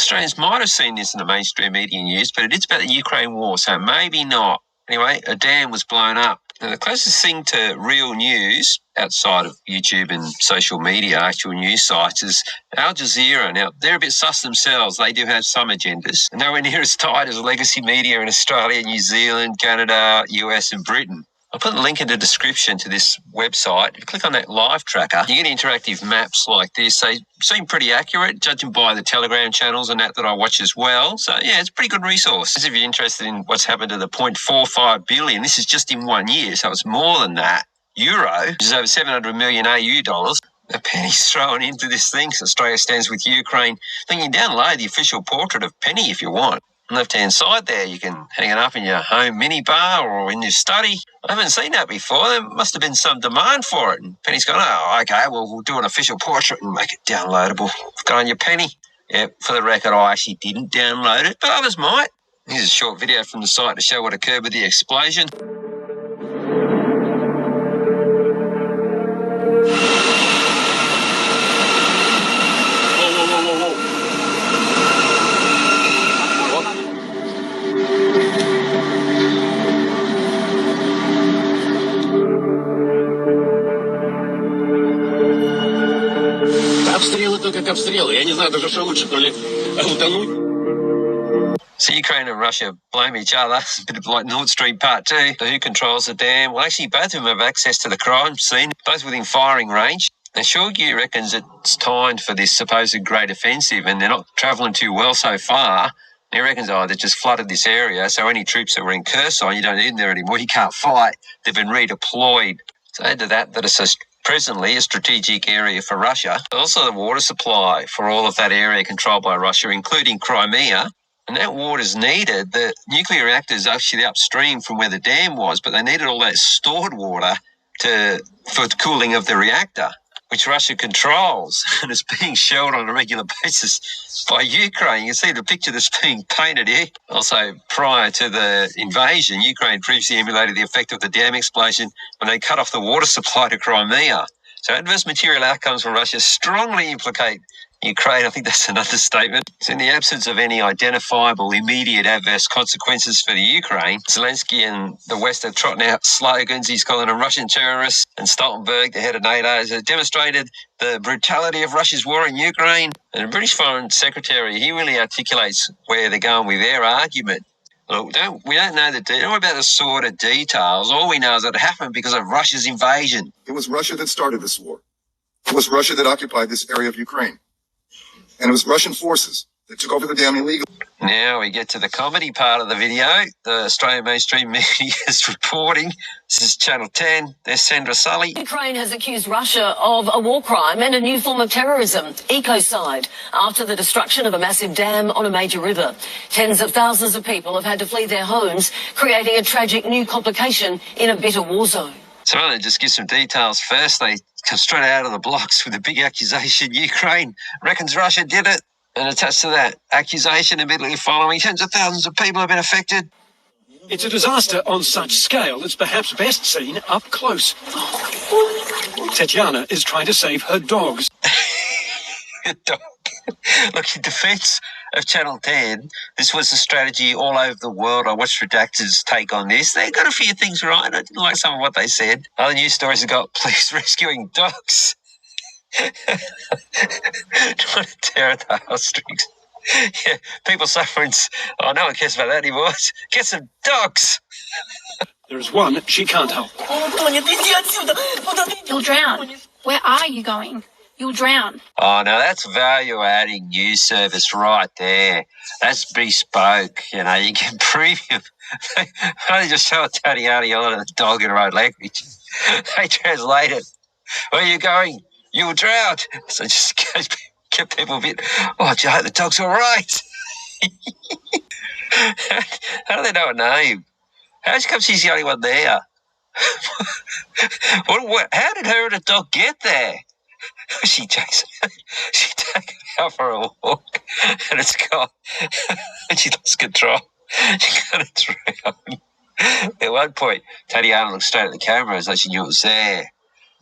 Australians might have seen this in the mainstream media news, but it is about the Ukraine war, so maybe not. Anyway, a dam was blown up. Now, the closest thing to real news outside of YouTube and social media, actual news sites, is Al Jazeera. Now, they're a bit sus themselves. They do have some agendas. Nowhere near as tight as legacy media in Australia, New Zealand, Canada, US and Britain. I'll put the link in the description to this website. If you click on that live tracker, you get interactive maps like this. They seem pretty accurate, judging by the Telegram channels and that I watch as well. So, yeah, it's a pretty good resource. If you're interested in what's happened to the 0.45 billion, this is just in 1 year, so it's more than that. Euro, which is over 700 million AU dollars. A penny's thrown into this thing, so Australia stands with Ukraine. Then you can download the official portrait of Penny if you want. On the left-hand side there, you can hang it up in your home minibar or in your study. I haven't seen that before. There must have been some demand for it. And Penny's gone, oh, okay, well, we'll do an official portrait and make it downloadable. Go on your Penny. Yeah, for the record, I actually didn't download it, but others might. Here's a short video from the site to show what occurred with the explosion. So Ukraine and Russia blame each other. It's a bit like Nord Stream Part 2. So who controls the dam? Well, actually, both of them have access to the crime scene, both within firing range. And Shoigu reckons it's timed for this supposed great offensive, and they're not travelling too well so far. And he reckons, they just flooded this area, so any troops that were in Kherson, you don't need them there anymore. You can't fight. They've been redeployed. So add to that it's presently a strategic area for Russia. Also the water supply for all of that area controlled by Russia, including Crimea. And that water's needed. The nuclear reactor's actually upstream from where the dam was, but they needed all that stored water for the cooling of the reactor, which Russia controls and is being shelled on a regular basis by Ukraine. You can see the picture that's being painted here. Also, prior to the invasion, Ukraine previously emulated the effect of the dam explosion when they cut off the water supply to Crimea. So adverse material outcomes from Russia strongly implicate Ukraine. I think that's an understatement. So in the absence of any identifiable immediate adverse consequences for the Ukraine, Zelensky and the West are trotting out slogans. He's calling them Russian terrorists. And Stoltenberg, the head of NATO, has demonstrated the brutality of Russia's war in Ukraine. And the British Foreign Secretary, he really articulates where they're going with their argument. Look, we don't know about the sort of details. All we know is that it happened because of Russia's invasion. It was Russia that started this war. It was Russia that occupied this area of Ukraine. And it was Russian forces that took over the dam illegally. Now we get to the comedy part of the video. The Australian mainstream media is reporting. This is Channel 10. There's Sandra Sully. Ukraine has accused Russia of a war crime and a new form of terrorism, ecocide, after the destruction of a massive dam on a major river. Tens of thousands of people have had to flee their homes, creating a tragic new complication in a bitter war zone. So I'll just give some details first. They come straight out of the blocks with a big accusation. Ukraine reckons Russia did it. And attached to that accusation immediately following, tens of thousands of people have been affected. It's a disaster on such scale that's perhaps best seen up close. Tatiana is trying to save her dogs. Dog. Look, in defence of Channel 10, this was a strategy all over the world. I watched Redacted's take on this. They got a few things right. I didn't like some of what they said. Other news stories have got police rescuing dogs. Trying to tear at the heartstrings. Yeah, people suffering. Oh, no one cares about that anymore. Get some dogs. There's one she can't help. You'll drown. Where are you going? You'll drown. Oh, no, that's value-adding news service right there. That's bespoke. You know, you can premium. They just show a Tatiana on a dog in her own language. They translate it. Where are you going? You'll drown. So just kept people a bit, oh, do you hope the dog's all right? How do they know her name? How come she's the only one there? How did her and the dog get there? She takes it out for a walk and it's gone. And she lost control. She got it drown. At one point, Tatiana looked straight at the camera as though she knew it was there.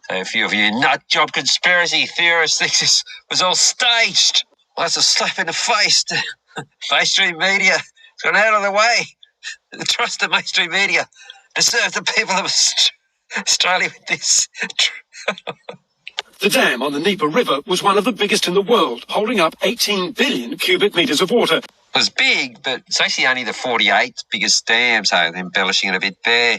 So a few of you nut job conspiracy theorists think this was all staged. Well, that's a slap in the face to mainstream media. It's gone out of the way. The trust of mainstream media to serve the people of Australia with this. The dam on the Dnieper River was one of the biggest in the world, holding up 18 billion cubic metres of water. It was big, but it's actually only the 48th biggest dam, so they're embellishing it a bit there.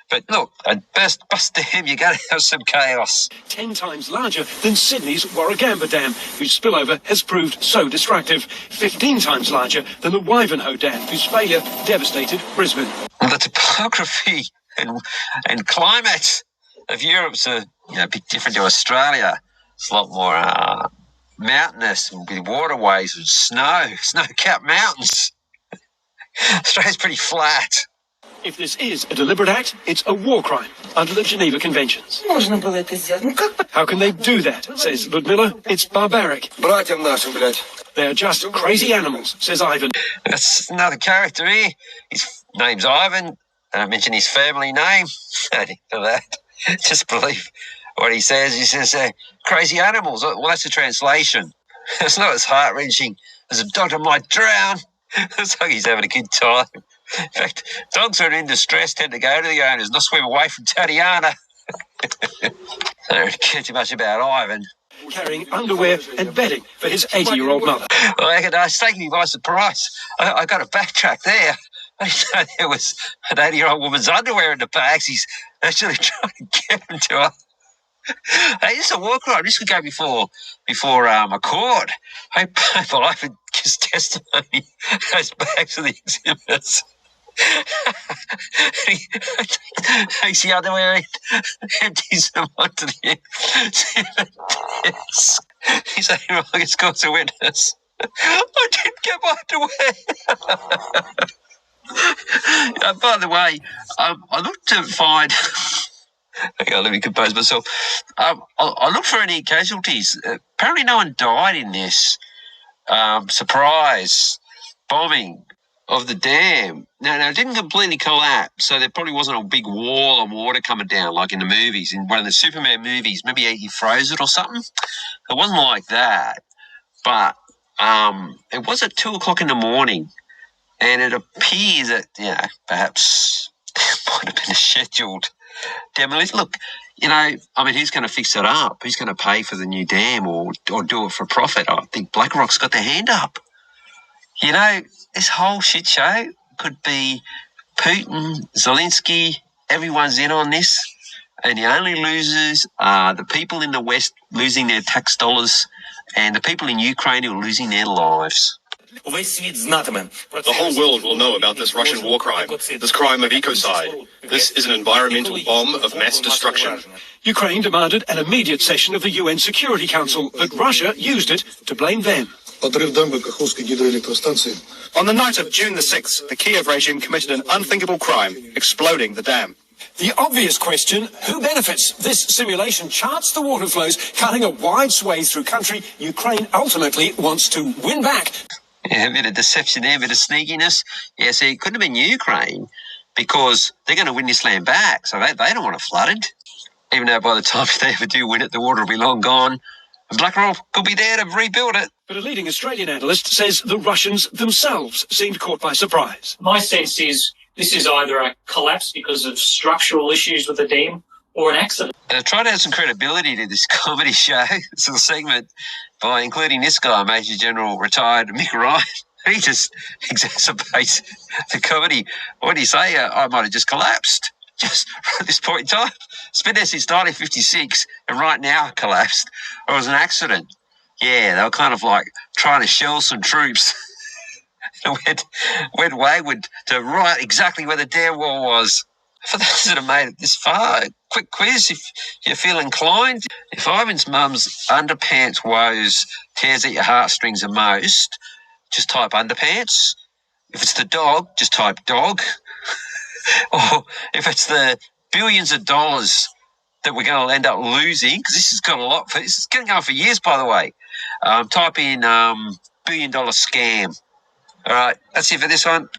But look, a bust dam, you're going to have some chaos. 10 times larger than Sydney's Warragamba Dam, whose spillover has proved so destructive. 15 times larger than the Wivenhoe Dam, whose failure devastated Brisbane. Well, the topography and climate of Europe's a bit different to Australia. It's a lot more mountainous with waterways and snow-capped mountains. Australia's pretty flat. If this is a deliberate act, it's a war crime under the Geneva Conventions. How can they do that, says Ludmilla. It's barbaric. They're just crazy animals, says Ivan. That's another character here. His name's Ivan. I don't mention his family name. For that. Just believe what he says. He says, crazy animals. Well, that's a translation. It's not as heart-wrenching as a dog might drown. It's like he's having a good time. In fact, dogs that are in distress tend to go to the owners, not swim away from Tatiana. I don't care too much about Ivan. Carrying underwear and bedding for his 80-year-old mother. Well, it's taken me by surprise. I got to backtrack there. I didn't know there was an 80-year-old woman's underwear in the bags. He's actually trying to get them to her. Hey, this is a war crime. This could go before a court. I hope Ivan gives testimony. Goes back to the exhibits. He takes the underwear and empties them onto the desk. He's saying, well, it's got a witness. I didn't get my underwear. By the way, I looked to find... Hang on, let me compose myself. I looked for any casualties. Apparently no one died in this surprise bombing of the dam. Now, it didn't completely collapse, so there probably wasn't a big wall of water coming down like in the movies. In one of the Superman movies, maybe he froze it or something. It wasn't like that. But it was at 2 o'clock in the morning, and it appears that, perhaps it might have been a scheduled demolition. Look, who's going to fix it up? Who's going to pay for the new dam or do it for profit? I think BlackRock's got their hand up. This whole shit show could be Putin, Zelensky, everyone's in on this, and the only losers are the people in the West losing their tax dollars and the people in Ukraine who are losing their lives. The whole world will know about this Russian war crime, this crime of ecocide. This is an environmental bomb of mass destruction. Ukraine demanded an immediate session of the UN Security Council, but Russia used it to blame them. On the night of June the 6th, the Kiev regime committed an unthinkable crime, exploding the dam. The obvious question, who benefits? This simulation charts the water flows, cutting a wide swathe through country Ukraine ultimately wants to win back. Yeah, a bit of deception there, a bit of sneakiness. Yeah, see, it couldn't have been Ukraine because they're going to win this land back, so they don't want it flooded. Even though by the time they ever do win it, the water will be long gone. And BlackRock could be there to rebuild it. But a leading Australian analyst says the Russians themselves seemed caught by surprise. My sense is this is either a collapse because of structural issues with the dam or an accident. And I try to add some credibility to this comedy show, this little segment, by including this guy, Major General retired Mick Ryan. He just exacerbates the comedy. What do you say? I might have just collapsed. Just at this point in time. It's been there since 1956, and right now it collapsed. Or it was an accident. Yeah, they were kind of like trying to shell some troops. It went wayward to right exactly where the dam wall was. For those that have made it this far, quick quiz if you feel inclined. If Ivan's mum's underpants woes tears at your heartstrings the most, just type underpants. If it's the dog, just type dog. Or if it's the billions of dollars that we're going to end up losing, because this has got a lot for this is going on for years, by the way. Type in $1 billion scam. All right, that's it for this one.